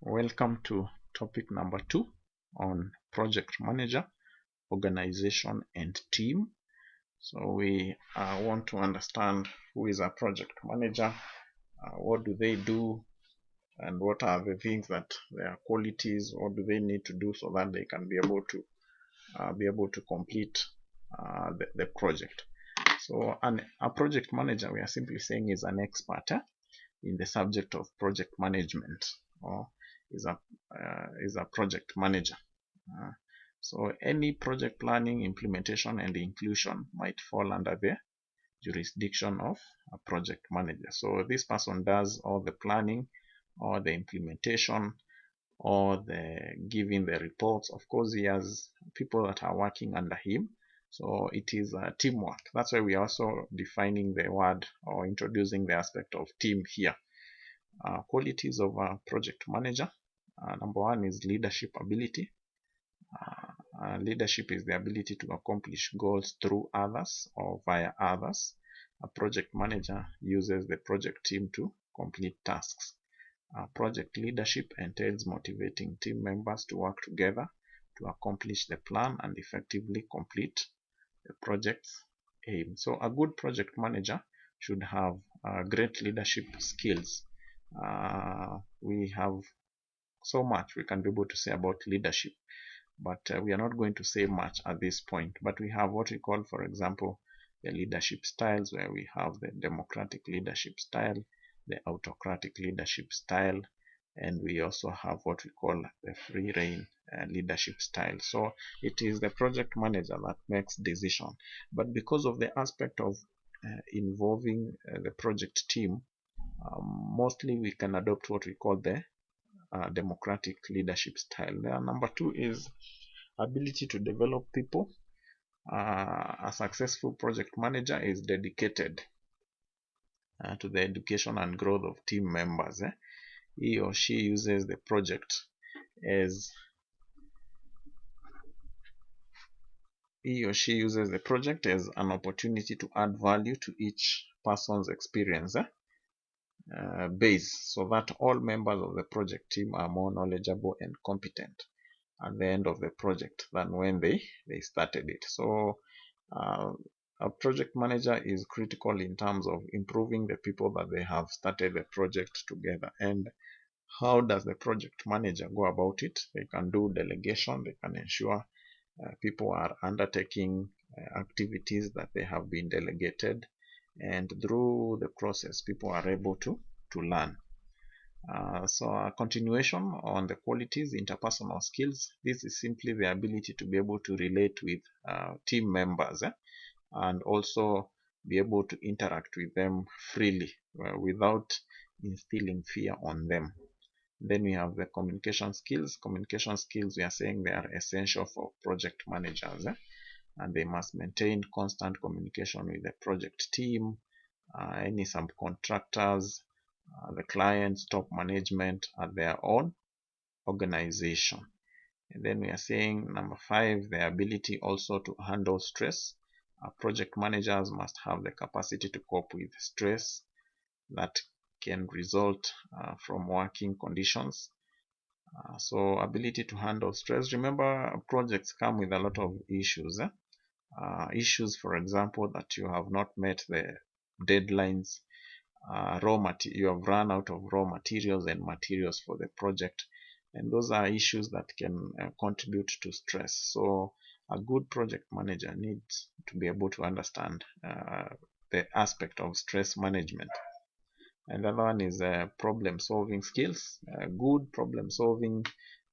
Welcome to topic number 2 on project manager, organization and team. So we want to understand who is a project manager, what do they do, and what are the things that their qualities, what do they need to do so that they can be able to complete the project. So a project manager, we are simply saying, is an expert in the subject of project management, or is a project manager. So any project planning, implementation, and inclusion might fall under the jurisdiction of a project manager. So this person does all the planning, or the implementation, or the giving the reports. Of course, he has people that are working under him. So it is teamwork. That's why we are also defining the word or introducing the aspect of team here. Qualities of a project manager. Number one is leadership ability. Leadership is the ability to accomplish goals through others or via others. A project manager uses the project team to complete tasks. Project leadership entails motivating team members to work together to accomplish the plan and effectively complete the project's aim. So a good project manager should have great leadership skills. We have so much we can be able to say about leadership, but we are not going to say much at this point. But we have what we call, for example, the leadership styles, where we have the democratic leadership style, the autocratic leadership style, and we also have what we call the free reign leadership style. So it is the project manager that makes decision, but because of the aspect of involving the project team, mostly we can adopt what we call the democratic leadership style. Number 2 is ability to develop people. A successful project manager is dedicated to the education and growth of team members. He or she uses the project as an opportunity to add value to each person's experience base, so that all members of the project team are more knowledgeable and competent at the end of the project than when they started it. So a project manager is critical in terms of improving the people that they have started the project together. And how does the project manager go about it? They can do delegation. They can ensure people are undertaking activities that they have been delegated, and through the process people are able to learn. So a continuation on the qualities, interpersonal skills. This is simply the ability to be able to relate with team members and also be able to interact with them freely without instilling fear on them. Then we have the communication skills. Communication skills, we are saying they are essential for project managers, and they must maintain constant communication with the project team, any subcontractors, the clients, top management at their own organization. And then we are saying number 5, the ability also to handle stress. Project managers must have the capacity to cope with stress that can result from working conditions. So ability to handle stress. Remember, projects come with a lot of issues. Issues, for example, that you have not met the deadlines, you have run out of raw materials and materials for the project, and those are issues that can contribute to stress. So a good project manager needs to be able to understand the aspect of stress management. Another one is problem solving skills. Good problem solving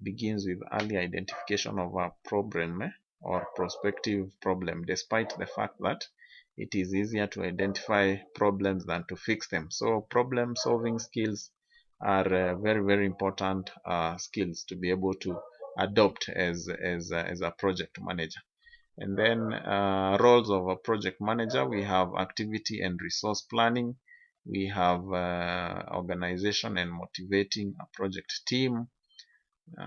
begins with early identification of a problem or prospective problem, despite the fact that it is easier to identify problems than to fix them. So problem solving skills are very, very important skills to be able to adopt as a project manager. And then roles of a project manager, we have activity and resource planning, we have organization and motivating a project team.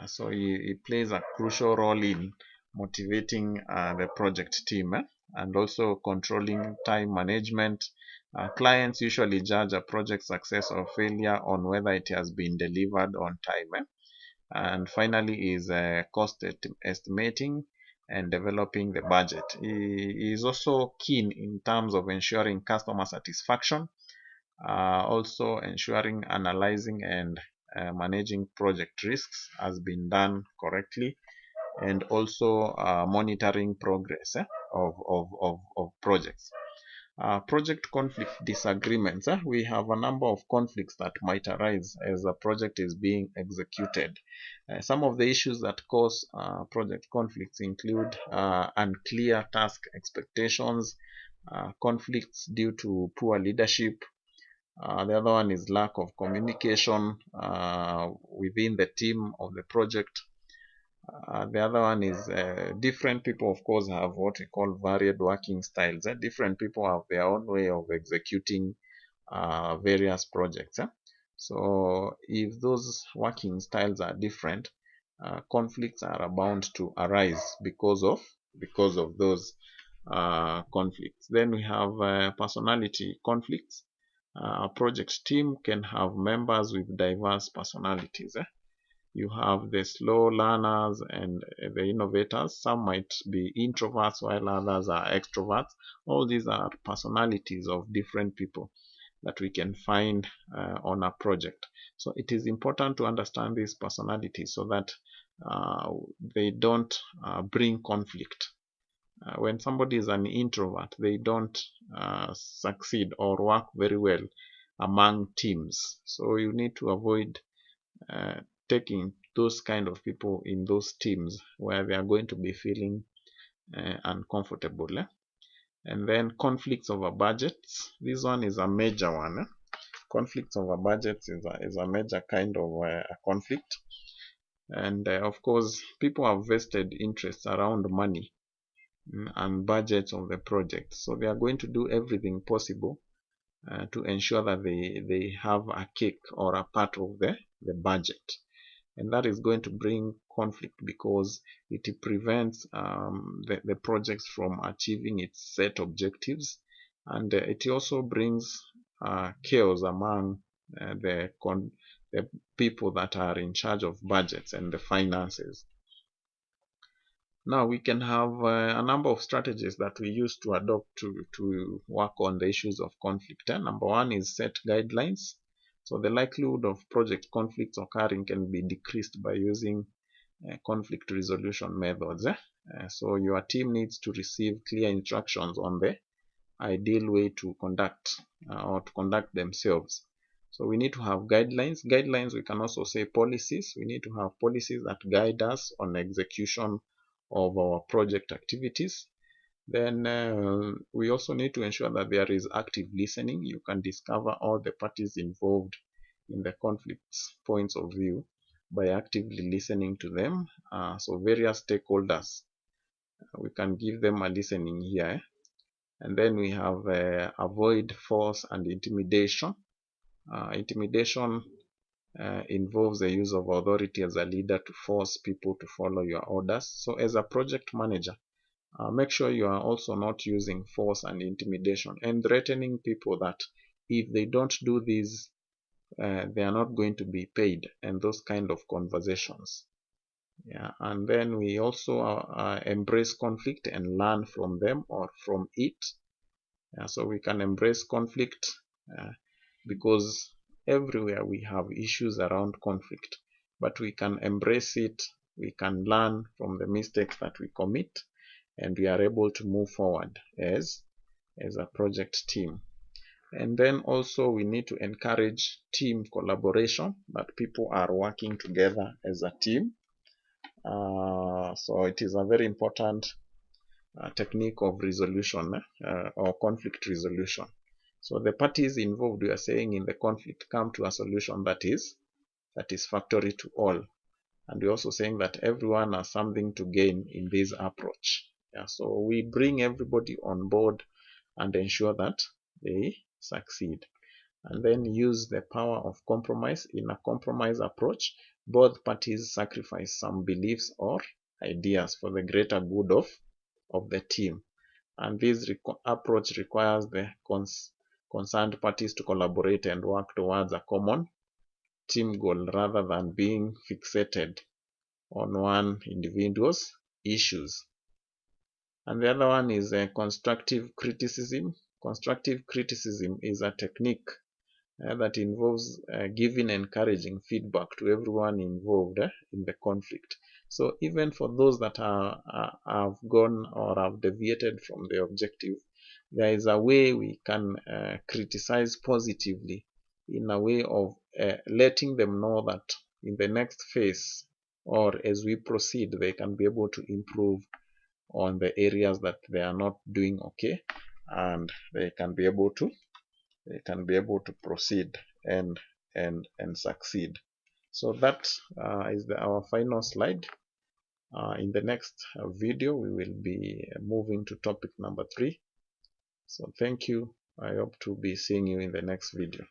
So it plays a crucial role in motivating the project team and also controlling time management. Clients usually judge a project success or failure on whether it has been delivered on time. And finally is cost estimating and developing the budget. He is also keen in terms of ensuring customer satisfaction, also ensuring analyzing and managing project risks has been done correctly, and also monitoring progress of projects. Project conflict disagreements. We have a number of conflicts that might arise as a project is being executed. Some of the issues that cause project conflicts include unclear task expectations, conflicts due to poor leadership. The other one is lack of communication within the team of the project. The other one is different people, of course, have what we call varied working styles. Different people have their own way of executing various projects. So if those working styles are different, conflicts are bound to arise because of those conflicts. Then we have personality conflicts. A project team can have members with diverse personalities. You have the slow learners and the innovators. Some might be introverts while others are extroverts. All these are personalities of different people that we can find on a project. So it is important to understand these personalities so that they don't bring conflict. When somebody is an introvert, they don't succeed or work very well among teams. So you need to avoid taking those kind of people in those teams where they are going to be feeling uncomfortable. And then conflicts over budgets. This one is a major one. Conflicts over budgets is a major kind of a conflict. And of course, people have vested interests around money and budgets of the project. So they are going to do everything possible to ensure that they have a cake or a part of the budget. And that is going to bring conflict because it prevents the projects from achieving its set objectives, and it also brings chaos among the people that are in charge of budgets and the finances. Now we can have a number of strategies that we use to adopt to work on the issues of conflict. Number one is set guidelines. So the likelihood of project conflicts occurring can be decreased by using conflict resolution methods. So your team needs to receive clear instructions on the ideal way to conduct or to conduct themselves. So we need to have guidelines. Guidelines, we can also say policies. We need to have policies that guide us on execution of our project activities. Then we also need to ensure that there is active listening. You can discover all the parties involved in the conflict's points of view by actively listening to them. So various stakeholders, we can give them a listening here. And then we have avoid force and intimidation. Intimidation involves the use of authority as a leader to force people to follow your orders. So as a project manager, make sure you are also not using force and intimidation and threatening people that if they don't do this, they are not going to be paid, and those kind of conversations. Yeah, and then we also embrace conflict and learn from them or from it. So we can embrace conflict because everywhere we have issues around conflict, but we can embrace it. We can learn from the mistakes that we commit, and we are able to move forward as a project team. And then also we need to encourage team collaboration, that people are working together as a team. So it is a very important technique of resolution or conflict resolution. So the parties involved, we are saying, in the conflict come to a solution that is satisfactory to all. And we're also saying that everyone has something to gain in this approach. Yeah, so we bring everybody on board and ensure that they succeed. And then use the power of compromise. In a compromise approach, both parties sacrifice some beliefs or ideas for the greater good of the team. and this approach requires the concerned parties to collaborate and work towards a common team goal rather than being fixated on one individual's issues. And the other one is constructive criticism. Constructive criticism is a technique that involves giving encouraging feedback to everyone involved in the conflict. So even for those that have gone or have deviated from the objective, there is a way we can criticize positively, in a way of letting them know that in the next phase or as we proceed, they can be able to improve on the areas that they are not doing okay, and they can be able to proceed and succeed. So that is our final slide. In the next video, we will be moving to topic number 3. So thank you. I hope to be seeing you in the next video.